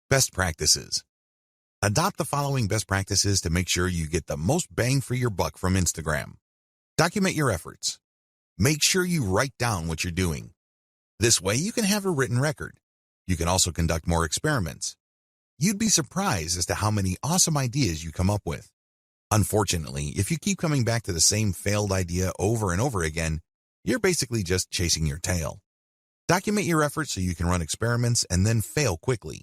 Best practices. Adopt the following best practices to make sure you get the most bang for your buck from Instagram. Document your efforts. Make sure you write down what you're doing. This way you can have a written record. You can also conduct more experiments. You'd be surprised as to how many awesome ideas you come up with. Unfortunately, if you keep coming back to the same failed idea over and over again, you're basically just chasing your tail. Document your efforts so you can run experiments and then fail quickly.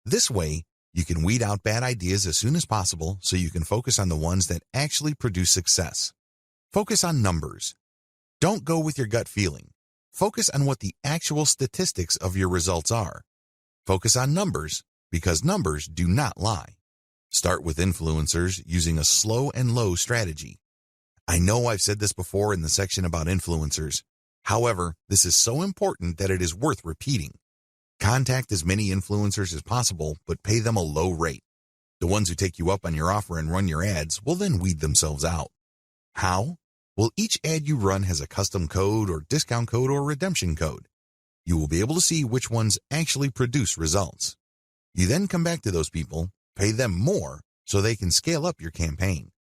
This way, you can weed out bad ideas as soon as possible so you can focus on the ones that actually produce success. Focus on numbers. Don't go with your gut feeling. Focus on what the actual statistics of your results are. Focus on numbers because numbers do not lie. Start with influencers using a slow and low strategy. I know I've said this before in the section about influencers. However, this is so important that it is worth repeating. Contact as many influencers as possible, but pay them a low rate. The ones who take you up on your offer and run your ads will then weed themselves out. How? Well, each ad you run has a custom code or discount code or redemption code. You will be able to see which ones actually produce results. You then come back to those people, pay them more so they can scale up your campaign.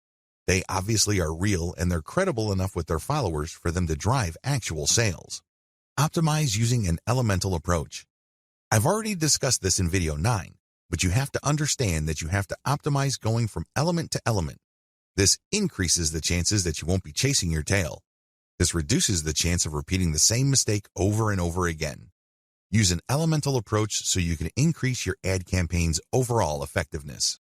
They obviously are real and they're credible enough with their followers for them to drive actual sales. Optimize using an elemental approach. I've already discussed this in video 9, but you have to understand that you have to optimize going from element to element. This increases the chances that you won't be chasing your tail. This reduces the chance of repeating the same mistake over and over again. Use an elemental approach so you can increase your ad campaign's overall effectiveness.